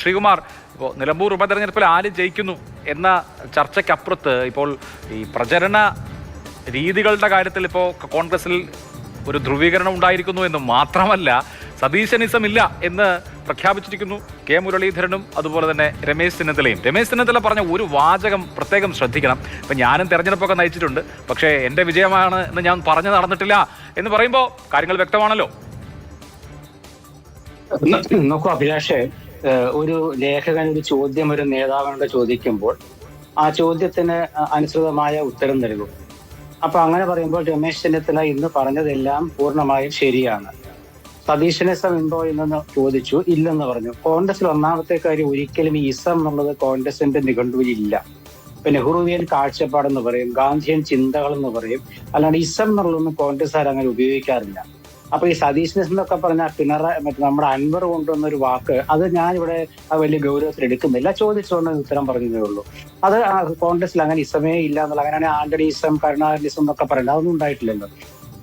ശ്രീകുമാർ, ഇപ്പോൾ നിലമ്പൂർ ഉപതെരഞ്ഞെടുപ്പിൽ ആര് ജയിക്കുന്നു എന്ന ചർച്ചയ്ക്കപ്പുറത്ത് ഇപ്പോൾ ഈ പ്രചരണ രീതികളുടെ കാര്യത്തിൽ ഇപ്പോൾ കോൺഗ്രസിൽ ഒരു ധ്രുവീകരണം ഉണ്ടായിരിക്കുന്നു എന്ന് മാത്രമല്ല, സതീശനിസം ഇല്ല എന്ന് പ്രഖ്യാപിച്ചിരിക്കുന്നു കെ മുരളീധരനും അതുപോലെ തന്നെ രമേശ് ചെന്നിത്തലയും. രമേശ് ചെന്നിത്തല പറഞ്ഞ ഒരു വാചകം പ്രത്യേകം ശ്രദ്ധിക്കണം. ഇപ്പം ഞാനും തെരഞ്ഞെടുപ്പൊക്കെ നയിച്ചിട്ടുണ്ട്, പക്ഷേ എൻ്റെ വിജയമാണ് എന്ന് ഞാൻ പറഞ്ഞു നടന്നിട്ടില്ല എന്ന് പറയുമ്പോൾ കാര്യങ്ങൾ വ്യക്തമാണല്ലോ. നോക്കൂ അഭിലാഷേ, ഒരു ലേഖകൻ ഒരു ചോദ്യം ഒരു നേതാവിനോട് ചോദിക്കുമ്പോൾ ആ ചോദ്യത്തിന് അനുസൃതമായ ഉത്തരം നൽകും. അപ്പൊ അങ്ങനെ പറയുമ്പോൾ രമേശ് ചെന്നിത്തല ഇന്ന് പറഞ്ഞതെല്ലാം പൂർണ്ണമായും ശരിയാണ്. സതീശനിസം ഉണ്ടോ എന്ന് ചോദിച്ചു, ഇല്ലെന്ന് പറഞ്ഞു. കോൺഗ്രസിൽ ഒന്നാമത്തെ കാര്യം, ഒരിക്കലും ഈ ഇസം എന്നുള്ളത് കോൺഗ്രസിന്റെ നിഘണ്ടുവിലില്ല. ഇപ്പൊ നെഹ്റുവിയൻ കാഴ്ചപ്പാടെന്ന് പറയും, ഗാന്ധിയൻ ചിന്തകൾ എന്ന് പറയും, അല്ലാണ്ട് ഇസം എന്നുള്ളതൊന്നും കോൺഗ്രസ്സുകാർ അങ്ങനെ ഉപയോഗിക്കാറില്ല. അപ്പൊ ഈ സതീശനിസം എന്നൊക്കെ പറഞ്ഞാൽ നമ്മുടെ അൻവർ കൊണ്ടുവന്നൊരു വാക്ക്, അത് ഞാനിവിടെ വലിയ ഗൗരവത്തിൽ എടുക്കുന്നില്ല. ചോദിച്ചുകൊണ്ട് ഉത്തരം പറഞ്ഞതേ ഉള്ളൂ. അത് കോൺഗ്രസിൽ അങ്ങനെ ഇസമേ ഇല്ല എന്നുള്ള, അങ്ങനെയാണ് ആന്റണിസം കരുണാകരനിസം എന്നൊക്കെ പറയുന്നത്, അതൊന്നും ഉണ്ടായിട്ടില്ലല്ലോ.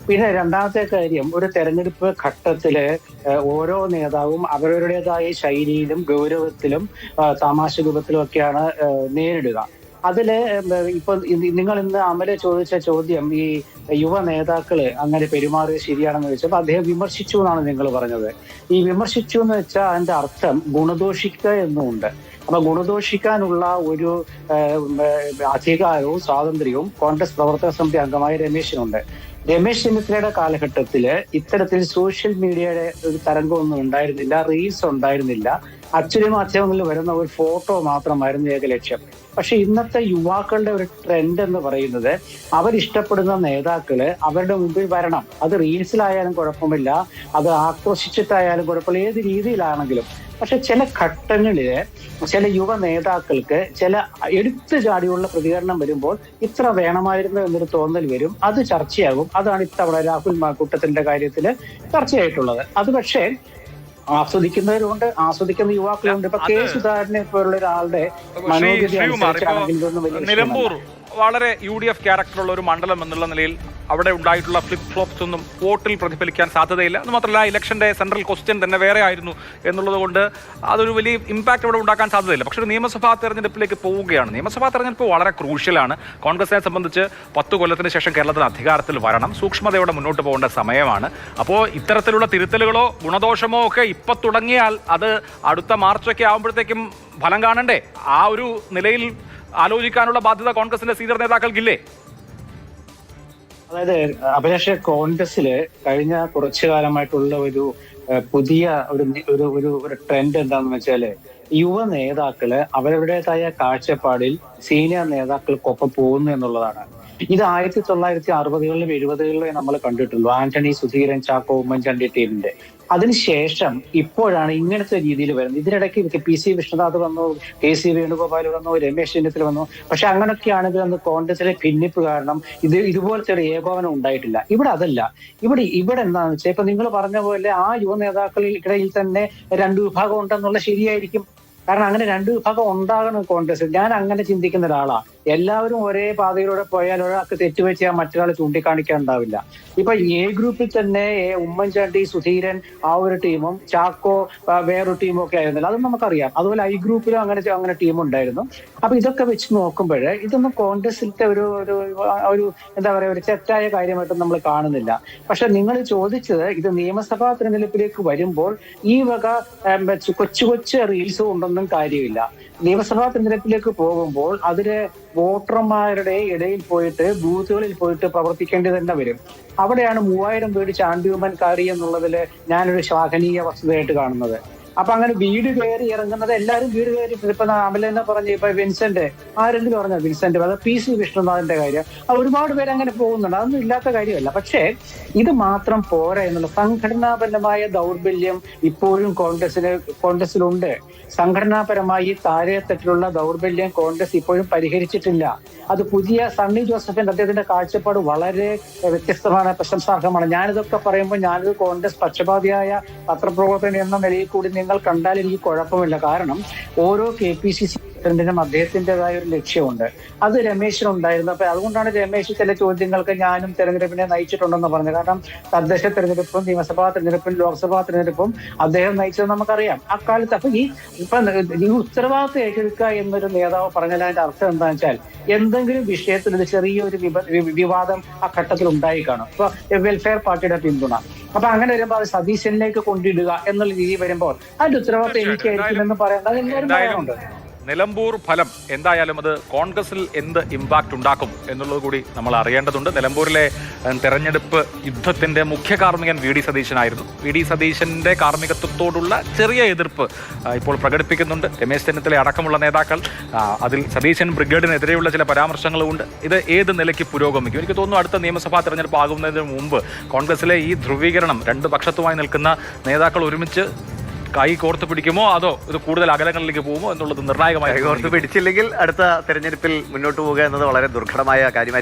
പിന്നെ രണ്ടാമത്തെ കാര്യം, ഒരു തെരഞ്ഞെടുപ്പ് ഘട്ടത്തില് ഓരോ നേതാവും അവരവരുടേതായ ശൈലിയിലും ഗൗരവത്തിലും തമാശ രൂപത്തിലും ഒക്കെയാണ് നേരിടുക. അതില് ഇപ്പൊ നിങ്ങൾ ഇന്ന് അമല ചോദിച്ച ചോദ്യം, ഈ യുവ നേതാക്കള് അങ്ങനെ പെരുമാറിയത് ശരിയാണെന്ന് ചോദിച്ചപ്പോൾ അദ്ദേഹം വിമർശിച്ചു എന്നാണ് നിങ്ങൾ പറഞ്ഞത്. ഈ വിമർശിച്ചു എന്ന് വെച്ചാൽ അതിന്റെ അർത്ഥം ഗുണദോഷിക്കുക എന്നുമുണ്ട്. അപ്പൊ ഗുണദോഷിക്കാനുള്ള ഒരു അധികാരവും സ്വാതന്ത്ര്യവും കോൺഗ്രസ് പ്രവർത്തക സമിതി അംഗമായ രമേശിനുണ്ട്. രമേശ് ചെന്നിത്തലയുടെ കാലഘട്ടത്തില് ഇത്തരത്തിൽ സോഷ്യൽ മീഡിയയുടെ ഒരു തരംഗമൊന്നും ഉണ്ടായിരുന്നില്ല, റീൽസ് ഉണ്ടായിരുന്നില്ല. അച്ചടി മാധ്യമങ്ങളിൽ വരുന്ന ഒരു ഫോട്ടോ മാത്രമായിരുന്നു ഏകലക്ഷ്യം. പക്ഷെ ഇന്നത്തെ യുവാക്കളുടെ ഒരു ട്രെൻഡ് എന്ന് പറയുന്നത്, അവരിഷ്ടപ്പെടുന്ന നേതാക്കള് അവരുടെ മുമ്പിൽ വരണം. അത് റീൽസിലായാലും കുഴപ്പമില്ല, അത് ആക്രോശിച്ചിട്ടായാലും കുഴപ്പമില്ല, ഏത് രീതിയിലാണെങ്കിലും. പക്ഷെ ചില ഘട്ടങ്ങളില് ചില യുവ നേതാക്കൾക്ക് ചില എടുത്തു ചാടിയുള്ള പ്രതികരണം വരുമ്പോൾ ഇത്ര വേണമായിരുന്നു എന്നൊരു തോന്നൽ വരും. അത് ചർച്ചയാകും. അതാണ് ഇത്തവണ രാഹുൽ മാക്കൂട്ടത്തിന്റെ കാര്യത്തിൽ ചർച്ചയായിട്ടുള്ളത്. അത് പക്ഷേ ആസ്വദിക്കുന്നവരുണ്ട്, ആസ്വദിക്കുന്ന യുവാക്കളുണ്ട്. ഇപ്പൊ കെ സുധാകരനെ പോലുള്ള ഒരാളുടെ മനോഗതി അനുസരിച്ചാണെങ്കിൽ ഇതൊന്നും വലിയ നിലമ്പൂർ വളരെ UDF ക്യാരക്ടറുള്ള ഒരു മണ്ഡലം എന്നുള്ള നിലയിൽ അവിടെ ഉണ്ടായിട്ടുള്ള ഫ്ലിപ്പ് ഫ്ലോപ്സ് ഒന്നും വോട്ടിൽ പ്രതിഫലിക്കാൻ സാധ്യതയില്ല. അത് മാത്രമല്ല, ഇലക്ഷന്റെ സെൻട്രൽ ക്വസ്റ്റ്യൻ തന്നെ വേറെ ആയിരുന്നു എന്നുള്ളത് കൊണ്ട് അതൊരു വലിയ ഇമ്പാക്ട് അവിടെ ഉണ്ടാക്കാൻ സാധ്യതയില്ല. പക്ഷേ ഒരു നിയമസഭാ തെരഞ്ഞെടുപ്പിലേക്ക് പോവുകയാണ്. നിയമസഭാ തെരഞ്ഞെടുപ്പ് വളരെ ക്രൂഷ്യലാണ്. കോൺഗ്രസിനെ സംബന്ധിച്ച് 10 കൊല്ലത്തിന് ശേഷം കേരളത്തിൽ അധികാരത്തിൽ വരണം, സൂക്ഷ്മതയോടെ മുന്നോട്ട് പോകേണ്ട സമയമാണ്. അപ്പോൾ ഇത്തരത്തിലുള്ള തിരുത്തലുകളോ ഗുണദോഷമോ ഒക്കെ ഇപ്പം തുടങ്ങിയാൽ അത് അടുത്ത മാർച്ചൊക്കെ ആകുമ്പോഴത്തേക്കും ഫലം കാണണ്ടേ? ആ ഒരു നിലയിൽ ആലോചിക്കാനുള്ള ബാധ്യത കോൺഗ്രസിന്റെ സീനിയർ നേതാക്കൾക്കില്ലേ? അതായത് അഭിലാഷ, കോൺഗ്രസില് കഴിഞ്ഞ കുറച്ചു കാലമായിട്ടുള്ള ഒരു പുതിയ ഒരു ട്രെൻഡ് എന്താണെന്ന് വെച്ചാല്, യുവ നേതാക്കള് അവരവരുടേതായ കാഴ്ചപ്പാടിൽ സീനിയർ നേതാക്കൾക്കൊപ്പം പോകുന്നു എന്നുള്ളതാണ്. ഇത് 1960കളിലും 70കളിലും നമ്മൾ കണ്ടിട്ടുള്ളൂ. ആന്റണി, സുധീരൻ, ചാക്കോ, ഉമ്മൻചാണ്ടി ടീമിന്റെ. അതിനുശേഷം ഇപ്പോഴാണ് ഇങ്ങനത്തെ രീതിയിൽ വരുന്നത്. ഇതിനിടയ്ക്ക് PC വിഷ്ണുനാഥ് വന്നു, KC വേണുഗോപാൽ വന്നു, രമേശ് ചെന്നിത്തല വന്നു. പക്ഷെ അങ്ങനെയൊക്കെയാണെങ്കിൽ അന്ന് കോൺഗ്രസിലെ ഭിന്നിപ്പ് കാരണം ഇതുപോലത്തെ ഒരു ഏകോപനം ഉണ്ടായിട്ടില്ല. ഇവിടെ അതല്ല. ഇവിടെ എന്താണെന്ന് വെച്ചാൽ, ഇപ്പൊ നിങ്ങൾ പറഞ്ഞ പോലെ ആ യുവ നേതാക്കളിൽ തന്നെ 2 വിഭാഗം ഉണ്ടെന്നുള്ള ശരിയായിരിക്കും. കാരണം അങ്ങനെ 2 വിഭാഗം ഉണ്ടാകണം കോൺഗ്രസ്. ഞാൻ അങ്ങനെ ചിന്തിക്കുന്ന ഒരാളാ. എല്ലാവരും ഒരേ പാതയിലൂടെ പോയാൽ ഒരാൾക്ക് തെറ്റുപറ്റിയാൽ മറ്റൊരാൾ ചൂണ്ടിക്കാണിക്കാൻ ഉണ്ടാവില്ല. ഇപ്പൊ A ഗ്രൂപ്പിൽ തന്നെ ഉമ്മൻചാണ്ടി, സുധീരൻ ആ ഒരു ടീമും ചാക്കോ വേറൊരു ടീമും ഒക്കെ ആയിരുന്നില്ല, അതും നമുക്കറിയാം. അതുപോലെ I ഗ്രൂപ്പിലും അങ്ങനെ ടീം ഉണ്ടായിരുന്നു. അപ്പൊ ഇതൊക്കെ വെച്ച് നോക്കുമ്പോൾ ഇതൊന്നും കോൺഗ്രസിലത്തെ ഒരു എന്താ പറയാ, ഒരു തെറ്റായ കാര്യമായിട്ട് നമ്മൾ കാണുന്നില്ല. പക്ഷെ നിങ്ങൾ ചോദിച്ചത്, ഇത് നിയമസഭാ തെരഞ്ഞെടുപ്പിലേക്ക് വരുമ്പോൾ ഈ വക കൊച്ചു റീൽസ് കൊണ്ടൊന്നും കാര്യമില്ല. നിയമസഭാ തെരഞ്ഞെടുപ്പിലേക്ക് പോകുമ്പോൾ അതിന് വോട്ടർമാരുടെ ഇടയിൽ പോയിട്ട്, ബൂത്തുകളിൽ പോയിട്ട് പ്രവർത്തിക്കേണ്ടി തന്നെ വരും. അവിടെയാണ് 3000 പേര് ചാണ്ടിയുമ്മൻ കയറി എന്നുള്ളതിൽ ഞാനൊരു ശ്ലാഘനീയ വസ്തുതയായിട്ട് കാണുന്നത്. അപ്പൊ അങ്ങനെ വീട് കയറി ഇറങ്ങുന്നത്, എല്ലാവരും വീട് കയറി, ഇപ്പൊ അമല തന്നെ പറഞ്ഞു, ഇപ്പൊ വിൻസെന്റ് ആരെങ്കിലും പറഞ്ഞ വിൻസെന്റ്, അത് PC വിഷ്ണുനാഥിന്റെ കാര്യം, അത് ഒരുപാട് പേര് അങ്ങനെ പോകുന്നുണ്ട്. അതൊന്നും ഇല്ലാത്ത കാര്യമല്ല. പക്ഷേ ഇത് മാത്രം പോരാ എന്നുള്ള സംഘടനാപരമായ ദൗർബല്യം ഇപ്പോഴും കോൺഗ്രസിലുണ്ട്. സംഘടനാപരമായി താഴെത്തട്ടിലുള്ള ദൗർബല്യം കോൺഗ്രസ് ഇപ്പോഴും പരിഹരിച്ചിട്ടില്ല. അത് പുതിയ സണ്ണി ജോസഫിന്റെ അദ്ദേഹത്തിന്റെ കാഴ്ചപ്പാട് വളരെ വ്യത്യസ്തമാണ്, പ്രശംസാർഹമാണ്. ഞാനിതൊക്കെ പറയുമ്പോൾ ഞാനൊരു കോൺഗ്രസ് പക്ഷപാതിയായ പത്രപ്രവർത്തകൻ എന്ന നിലയിൽ കൂടി നിങ്ങൾ കണ്ടാൽ എനിക്ക് കുഴപ്പമില്ല. കാരണം ഓരോ KPCC പ്രസിഡന്റിനും അദ്ദേഹത്തിൻ്റെതായ ഒരു ലക്ഷ്യമുണ്ട്. അത് രമേശിനുണ്ടായിരുന്നു. അപ്പൊ അതുകൊണ്ടാണ് രമേശ് ചില ചോദ്യങ്ങൾക്ക് ഞാനും തെരഞ്ഞെടുപ്പിനെ നയിച്ചിട്ടുണ്ടെന്ന് പറഞ്ഞത്. കാരണം തദ്ദേശ തെരഞ്ഞെടുപ്പും നിയമസഭാ തെരഞ്ഞെടുപ്പും ലോക്സഭാ തെരഞ്ഞെടുപ്പും അദ്ദേഹം നയിച്ചത് നമുക്കറിയാം അക്കാലത്ത്. അപ്പൊ ഈ ഉത്തരവാദിത്വം ഏറ്റെടുക്കുക എന്നൊരു നേതാവ് പറഞ്ഞാൽ അതിന്റെ അർത്ഥം എന്താണെന്ന് വെച്ചാൽ എന്തെങ്കിലും വിഷയത്തിൽ ഒരു ചെറിയൊരു വിവാദം ആ ഘട്ടത്തിൽ ഉണ്ടായി കാണും. ഇപ്പൊ വെൽഫെയർ പാർട്ടിയുടെ പിന്തുണ, അപ്പൊ അങ്ങനെ വരുമ്പോൾ അത് സതീശനിലേക്ക് കൊണ്ടിടുക എന്നുള്ള രീതി വരുമ്പോൾ അതിന്റെ ഉത്തരവാദിത്വം എനിക്കായിരിക്കുമെന്ന് പറയേണ്ടത് അത് എല്ലാവരും പറയാറുണ്ട്. നിലമ്പൂർ ഫലം എന്തായാലും അത് കോൺഗ്രസിൽ എന്ത് ഇമ്പാക്റ്റ് ഉണ്ടാക്കും എന്നുള്ളത് കൂടി നമ്മൾ അറിയേണ്ടതുണ്ട്. നിലമ്പൂരിലെ തെരഞ്ഞെടുപ്പ് യുദ്ധത്തിന്റെ മുഖ്യ കാർമ്മികൻ വി ഡി സതീശനായിരുന്നു. വി ഡി സതീശന്റെ കാർമ്മികത്വത്തോടുള്ള ചെറിയ എതിർപ്പ് ഇപ്പോൾ പ്രകടിപ്പിക്കുന്നുണ്ട് രമേശ് ചെന്നിത്തല അടക്കമുള്ള നേതാക്കൾ. അതിൽ സതീശൻ ബ്രിഗേഡിനെതിരെയുള്ള ചില പരാമർശങ്ങളുമുണ്ട്. ഇത് ഏത് നിലയ്ക്ക് പുരോഗമിക്കും? എനിക്ക് തോന്നുന്നു അടുത്ത നിയമസഭാ തെരഞ്ഞെടുപ്പ് ആകുന്നതിന് മുമ്പ് കോൺഗ്രസിലെ ഈ ധ്രുവീകരണം രണ്ട് പക്ഷത്തുമായി നിൽക്കുന്ന നേതാക്കൾ ഒരുമിച്ച് കൈ കോർത്ത് പിടിക്കുമോ അതോ ഇത് കൂടുതൽ അകലങ്ങളിലേക്ക് പോകുമോ എന്നുള്ളത് നിർണായകമായി. കൈ കോർത്ത് പിടിച്ചില്ലെങ്കിൽ അടുത്ത തെരഞ്ഞെടുപ്പിൽ മുന്നോട്ട് പോവുക എന്നത് വളരെ ദുർഘടമായ കാര്യമായി